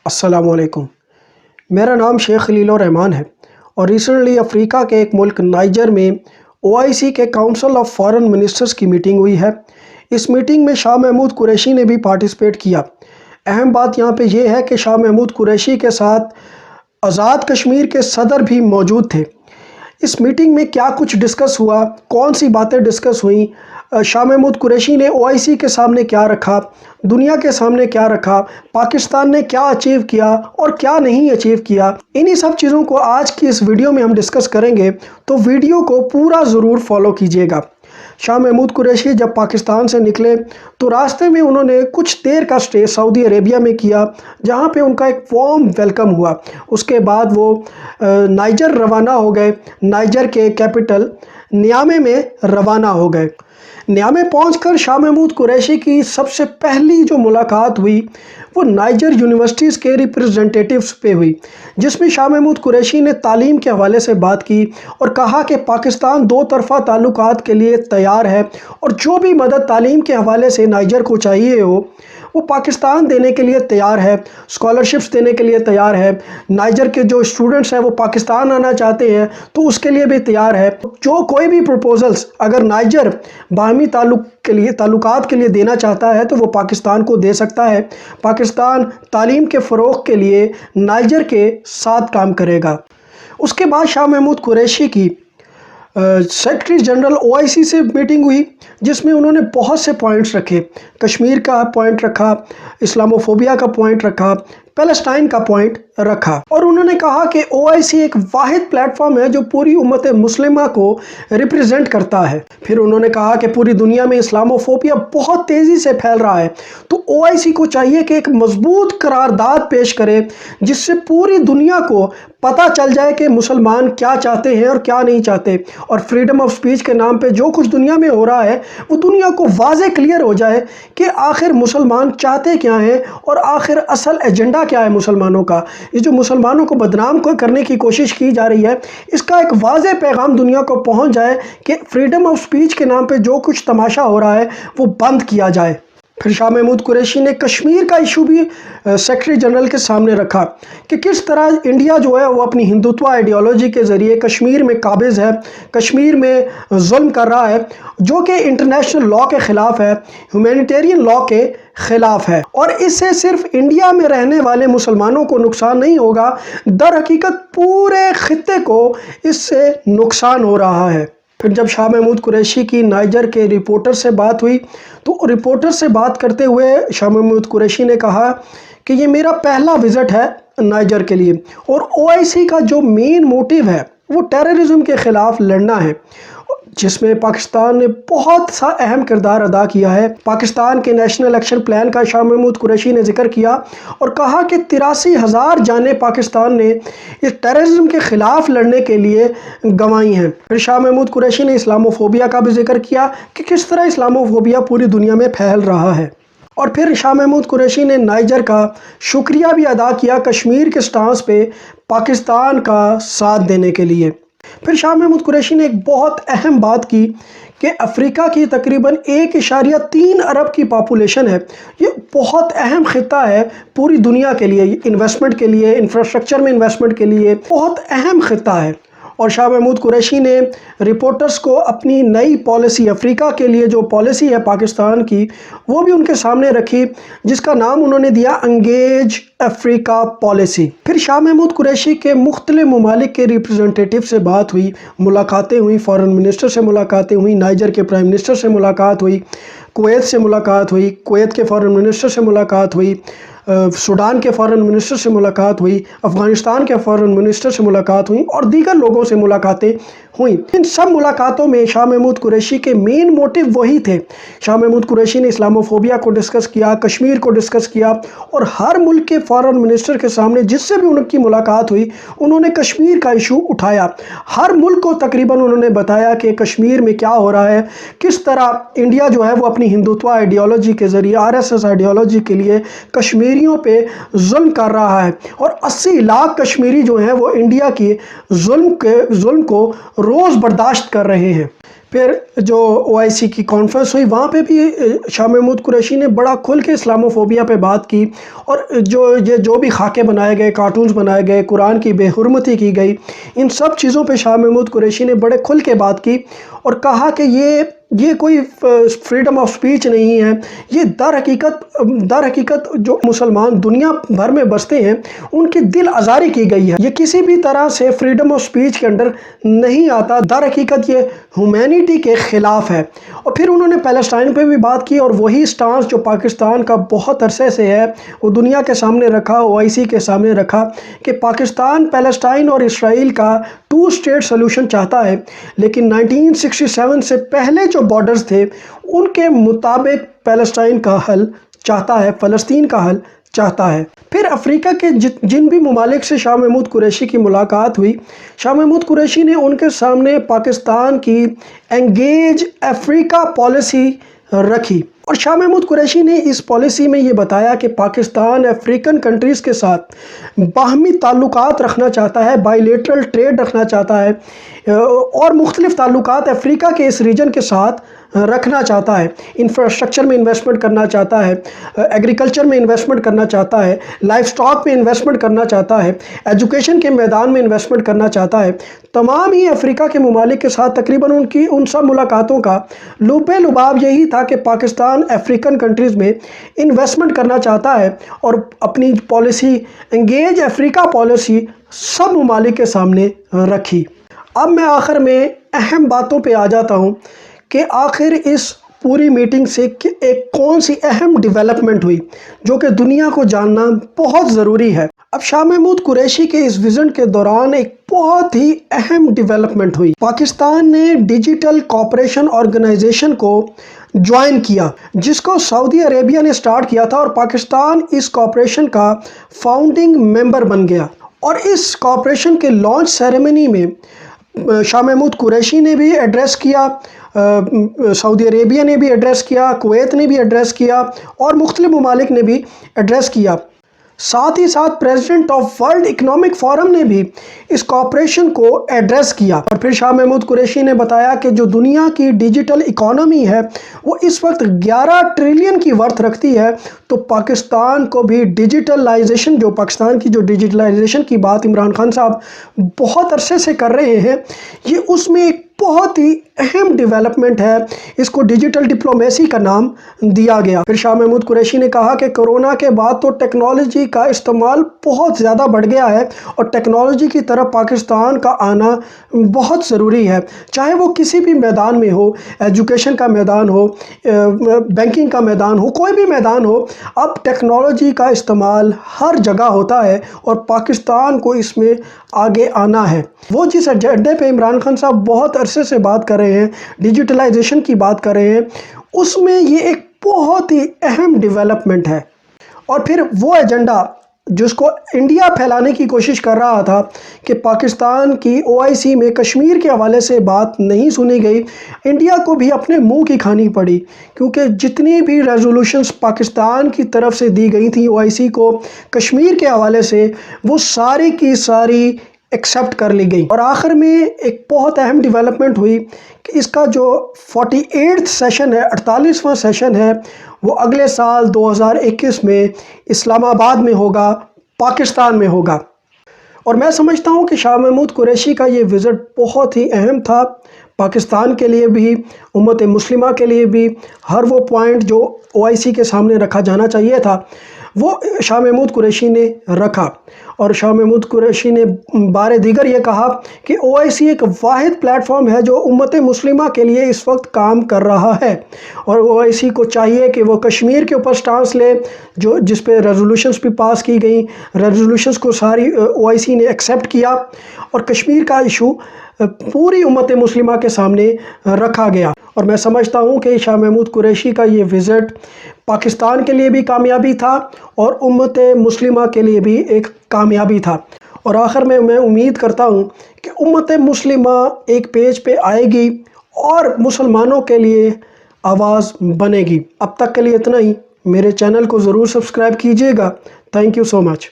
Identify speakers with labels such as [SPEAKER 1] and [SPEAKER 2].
[SPEAKER 1] अस्सलाम वालेकुम। मेरा नाम शेख खलीलुर रहमान है और रिसेंटली अफ्रीका के एक मुल्क नाइजर में OIC के काउंसिल ऑफ फॉरेन मिनिस्टर्स की मीटिंग हुई है। इस मीटिंग में शाह महमूद कुरैशी ने भी पार्टिसिपेट किया। अहम बात यहाँ पे ये है कि शाह महमूद कुरैशी के साथ आज़ाद कश्मीर के सदर भी मौजूद थे। इस मीटिंग में क्या कुछ डिस्कस हुआ, कौन सी बातें डिस्कस हुई, शाह महमूद कुरैशी ने OIC के सामने क्या रखा, दुनिया के सामने क्या रखा, पाकिस्तान ने क्या अचीव किया और क्या नहीं अचीव किया, इन्हीं सब चीज़ों को आज की इस वीडियो में हम डिस्कस करेंगे। तो वीडियो को पूरा ज़रूर फॉलो कीजिएगा। शाह महमूद कुरैशी जब पाकिस्तान से निकले तो रास्ते में उन्होंने कुछ देर का स्टे सऊदी अरेबिया में किया, जहां पे उनका एक वार्म वेलकम हुआ। उसके बाद वो नाइजर रवाना हो गए। नाइजर के कैपिटल नियामे में रवाना हो गए। नियामे पहुंचकर शाह महमूद कुरैशी की सबसे पहली जो मुलाकात हुई वो नाइजर यूनिवर्सिटीज़ के रिप्रेजेंटेटिव्स पे हुई, जिसमें शाह महमूद कुरैशी ने तालीम के हवाले से बात की और कहा कि पाकिस्तान दो तरफ़ा ताल्लुकात के लिए तैयार है और जो भी मदद तालीम के हवाले से नाइजर को चाहिए हो वो पाकिस्तान देने के लिए तैयार है, स्कॉलरशिप्स देने के लिए तैयार है। नाइजर के जो स्टूडेंट्स हैं वो पाकिस्तान आना चाहते हैं तो उसके लिए भी तैयार है। जो कोई भी प्रपोजल्स अगर नाइजर बाहमी ताल्लुकात के लिए देना चाहता है तो वो पाकिस्तान को दे सकता है। पाकिस्तान तालीम के फ़रोग़ के लिए नाइजर के साथ काम करेगा। उसके बाद शाह महमूद कुरैशी की सेक्रेटरी जनरल OIC से मीटिंग हुई, जिसमें उन्होंने बहुत से पॉइंट्स रखे। कश्मीर का पॉइंट रखा, इस्लामोफोबिया का पॉइंट रखा, पैलेस्टाइन का पॉइंट रखा और उन्होंने कहा कि OIC एक वाहिद प्लेटफॉर्म है जो पूरी उम्मत मुस्लिमा को रिप्रेजेंट करता है। फिर उन्होंने कहा कि पूरी दुनिया में इस्लामोफोबिया बहुत तेज़ी से फैल रहा है तो OIC को चाहिए कि एक मजबूत करारदाद पेश करे जिससे पूरी दुनिया को पता चल जाए कि मुसलमान क्या चाहते हैं और क्या नहीं चाहते, और फ्रीडम ऑफ स्पीच के नाम पे जो कुछ दुनिया में हो रहा है वो दुनिया को वाज़े क्लियर हो जाए कि आखिर मुसलमान चाहते क्या हैं और आखिर असल एजेंडा क्या है मुसलमानों का। ये जो मुसलमानों को बदनाम करने की कोशिश की जा रही है, इसका एक वाज़े पैगाम दुनिया को पहुंच जाए कि फ्रीडम ऑफ स्पीच के नाम पे जो कुछ तमाशा हो रहा है वो बंद किया जाए। फिर शाह महमूद कुरैशी ने कश्मीर का इशू भी सेक्रेटरी जनरल के सामने रखा कि किस तरह इंडिया जो है वो अपनी हिंदुत्व आइडियोलॉजी के ज़रिए कश्मीर में काबिज़ है, कश्मीर में जुल्म कर रहा है जो कि इंटरनेशनल लॉ के ख़िलाफ़ है, ह्यूमैनिटेरियन लॉ के ख़िलाफ़ है। और इससे सिर्फ इंडिया में रहने वाले मुसलमानों को नुकसान नहीं होगा, दर हकीकत पूरे खित्ते को इससे नुकसान हो रहा है। फिर जब शाह महमूद कुरैशी की नाइजर के रिपोर्टर से बात हुई तो रिपोर्टर से बात करते हुए शाह महमूद कुरैशी ने कहा कि ये मेरा पहला विज़िट है नाइजर के लिए और OIC का जो मेन मोटिव है वो टेररिज्म के ख़िलाफ़ लड़ना है, जिसमें पाकिस्तान ने बहुत सा अहम किरदार अदा किया है। पाकिस्तान के नेशनल एक्शन प्लान का शाह महमूद कुरैशी ने जिक्र किया और कहा कि 83,000 जानें पाकिस्तान ने इस टेररिज्म के ख़िलाफ़ लड़ने के लिए गंवाई हैं। फिर शाह महमूद कुरैशी ने इस्लामोफोबिया का भी जिक्र किया कि किस तरह इस्लामोफोबिया पूरी दुनिया में फैल रहा है। और फिर शाह महमूद कुरैशी ने नाइजर का शुक्रिया भी अदा किया कश्मीर के स्टांस पे पाकिस्तान का साथ देने के लिए। फिर शाह महमूद कुरैशी ने एक बहुत अहम बात की कि अफ्रीका की तकरीबन 1.3 अरब की पॉपुलेशन है। ये बहुत अहम खिता है पूरी दुनिया के लिए, इन्वेस्टमेंट के लिए, इंफ्रास्ट्रक्चर में इन्वेस्टमेंट के लिए बहुत अहम खिता है। और शाह महमूद कुरैशी ने रिपोर्टर्स को अपनी नई पॉलिसी, अफ्रीका के लिए जो पॉलिसी है पाकिस्तान की, वो भी उनके सामने रखी, जिसका नाम उन्होंने दिया एंगेज अफ्रीका पॉलिसी। फिर शाह महमूद कुरैशी के मुख्तलिफ ममालिक के रिप्रेजेंटेटिव से बात हुई, मुलाकातें हुई, फॉरेन मिनिस्टर से मुलाकातें हुई, नाइजर के प्राइम मिनिस्टर से मुलाकात हुई, कुवैत से मुलाकात हुई, कुवैत के फॉरेन मिनिस्टर से मुलाकात हुई, सूडान के फॉरेन मिनिस्टर से मुलाकात हुई, अफ़गानिस्तान के फॉरेन मिनिस्टर से मुलाकात हुई और दीगर लोगों से मुलाकातें हुई। इन सब मुलाकातों में शाह महमूद कुरैशी के मेन मोटिव वही थे। शाह महमूद कुरैशी ने इस्लामोफोबिया को डिस्कस किया, कश्मीर को डिस्कस किया और हर मुल्क के फॉरेन मिनिस्टर के सामने जिससे भी उनकी मुलाकात हुई उन्होंने कश्मीर का इशू उठाया। हर मुल्क को तकरीबन उन्होंने बताया कि कश्मीर में क्या हो रहा है, किस तरह इंडिया जो है वो अपनी हिंदुत्व आइडियोलॉजी के ज़रिए, RSS आइडियोलॉजी के लिए कश्मीरियों पे जुल्म कर रहा है और 80 लाख कश्मीरी जो हैं वो इंडिया की जुल्म को रोज़ बर्दाश्त कर रहे हैं। फिर जो OIC की कॉन्फ्रेंस हुई वहाँ पे भी शाह महमूद कुरैशी ने बड़ा खुल के इस्लामोफोबिया पे बात की, और जो भी खाके बनाए गए, कार्टून्स बनाए गए, कुरान की बेहुरमती की गई, इन सब चीज़ों पे शाह महमूद कुरैशी ने बड़े खुल के बात की और कहा कि ये कोई फ्रीडम ऑफ स्पीच नहीं है, ये दर हकीकत जो मुसलमान दुनिया भर में बसते हैं उनकी दिल आज़ारी की गई है, ये किसी भी तरह से फ्रीडम ऑफ स्पीच के अंडर नहीं आता, दर हकीकत ये ह्यूमैनिटी के ख़िलाफ़ है। और फिर उन्होंने पैलेस्टाइन पे भी बात की और वही स्टांस जो पाकिस्तान का बहुत अरसे से है वो दुनिया के सामने रखा, OIC के सामने रखा कि पाकिस्तान पैलेस्टाइन और इसराइल का 2 स्टेट सोल्यूशन चाहता है, लेकिन 1967 से पहले जो बॉर्डर्स थे उनके मुताबिक पैलेस्टाइन का हल चाहता है, फ़लस्तीन का हल चाहता है। फिर अफ्रीका के जिन भी ममालिक से शाह महमूद कुरैशी की मुलाकात हुई, शाह महमूद कुरैशी ने उनके सामने पाकिस्तान की एंगेज अफ्रीका पॉलिसी रखी, और शाह महमूद कुरैशी ने इस पॉलिसी में ये बताया कि पाकिस्तान अफ्रीकन कंट्रीज़ के साथ बाहमी ताल्लुकात रखना चाहता है, बायलैटरल ट्रेड रखना चाहता है, और मुख्तलिफ़ ताल्लुकात अफ्रीका के इस रीजन के साथ रखना चाहता है। इंफ्रास्ट्रक्चर में इन्वेस्टमेंट करना चाहता है, एग्रीकल्चर में इन्वेस्टमेंट करना चाहता है, लाइफ स्टॉक में इन्वेस्टमेंट करना चाहता है, एजुकेशन के मैदान में इन्वेस्टमेंट करना चाहता है। तमाम ही अफ्रीका के ममालिक के साथ तकरीबन उन सब मुलाकातों का लुबे लुबाब यही था कि पाकिस्तान अफ्रीकन कंट्रीज़ में इन्वेस्टमेंट करना चाहता है और अपनी पॉलिसी एंगेज अफ्रीका पॉलिसी सब ममालिक के सामने रखी। अब मैं आखिर में अहम बातों पे आ जाता हूँ कि आखिर इस पूरी मीटिंग से एक कौन सी अहम डेवलपमेंट हुई जो कि दुनिया को जानना बहुत ज़रूरी है। अब शाह महमूद कुरैशी के इस विज़न के दौरान एक बहुत ही अहम डेवलपमेंट हुई। पाकिस्तान ने डिजिटल कॉपरेशन ऑर्गेनाइजेशन को ज्वाइन किया, जिसको सऊदी अरेबिया ने स्टार्ट किया था, और पाकिस्तान इस कॉपरेशन का फाउंडिंग मेंबर बन गया। और इस कॉपरेशन के लॉन्च सेरेमनी में शाह महमूद कुरैशी ने भी एड्रेस किया, सऊदी अरेबिया ने भी एड्रेस किया, कुवैत ने भी एड्रेस किया, और मुख्तलिफ ममालिक ने भी एड्रेस किया। साथ ही साथ president of world economic forum ने भी इस कॉपरेशन को एड्रेस किया। और फिर शाह महमूद कुरैशी ने बताया कि जो दुनिया की डिजिटल इकोनॉमी है वो इस वक्त 11 ट्रिलियन की वर्थ रखती है, तो पाकिस्तान को भी डिजिटलाइजेशन, जो पाकिस्तान की जो डिजिटलाइजेशन की बात इमरान खान साहब बहुत अरसे से कर रहे हैं, ये उसमें एक बहुत ही अहम डेवलपमेंट है। इसको डिजिटल डिप्लोमेसी का नाम दिया गया। फिर शाह महमूद कुरैशी ने कहा कि कोरोना के बाद तो टेक्नोलॉजी का इस्तेमाल बहुत ज़्यादा बढ़ गया है और टेक्नोलॉजी की तरफ पाकिस्तान का आना बहुत ज़रूरी है, चाहे वो किसी भी मैदान में हो, एजुकेशन का मैदान हो, बैंकिंग का मैदान हो, कोई भी मैदान हो। अब टेक्नोलॉजी का इस्तेमाल हर जगह होता है और पाकिस्तान को इसमें आगे आना है। वो जिस एजेंडे पे इमरान खान साहब बहुत अरसे से बात कर रहे हैं, डिजिटलाइजेशन की बात कर रहे हैं, उसमें ये एक बहुत ही अहम डेवलपमेंट है। और फिर वो एजेंडा जिसको इंडिया फैलाने की कोशिश कर रहा था कि पाकिस्तान की OIC में कश्मीर के हवाले से बात नहीं सुनी गई, इंडिया को भी अपने मुंह की खानी पड़ी, क्योंकि जितनी भी रेजोल्यूशंस पाकिस्तान की तरफ से दी गई थी OIC को कश्मीर के हवाले से, वो सारी की सारी एक्सेप्ट कर ली गई। और आखिर में एक बहुत अहम डेवलपमेंट हुई कि इसका जो 48वां सेशन है, 48वां सेशन है, वो अगले साल 2021 में इस्लामाबाद में होगा, पाकिस्तान में होगा। और मैं समझता हूँ कि शाह महमूद कुरैशी का ये विज़िट बहुत ही अहम था, पाकिस्तान के लिए भी, उम्मत मुस्लिमा के लिए भी। हर वो पॉइंट जो OIC के सामने रखा जाना चाहिए था वो शाह महमूद कुरैशी ने रखा। और शाह महमूद कुरैशी ने बारे दीगर ये कहा कि OIC एक वाहिद प्लेटफॉर्म है जो उम्मत मुस्लिमा के लिए इस वक्त काम कर रहा है, और OIC को चाहिए कि वो कश्मीर के ऊपर स्टांस ले, जो जिस पे रेजोल्यूशंस भी पास की गई, रेजोल्यूशंस को सारी OIC ने एक्सेप्ट किया, और कश्मीर का इशू पूरी उम्मत मुस्लिमा के सामने रखा गया। और मैं समझता हूँ कि शाह महमूद कुरैशी का ये विज़िट पाकिस्तान के लिए भी कामयाबी था और उम्मत मुस्लिमा के लिए भी एक कामयाबी था। और आखिर में मैं उम्मीद करता हूँ कि उम्मत मुस्लिमा एक पेज पे आएगी और मुसलमानों के लिए आवाज़ बनेगी। अब तक के लिए इतना ही। मेरे चैनल को ज़रूर सब्सक्राइब कीजिएगा। Thank you so much.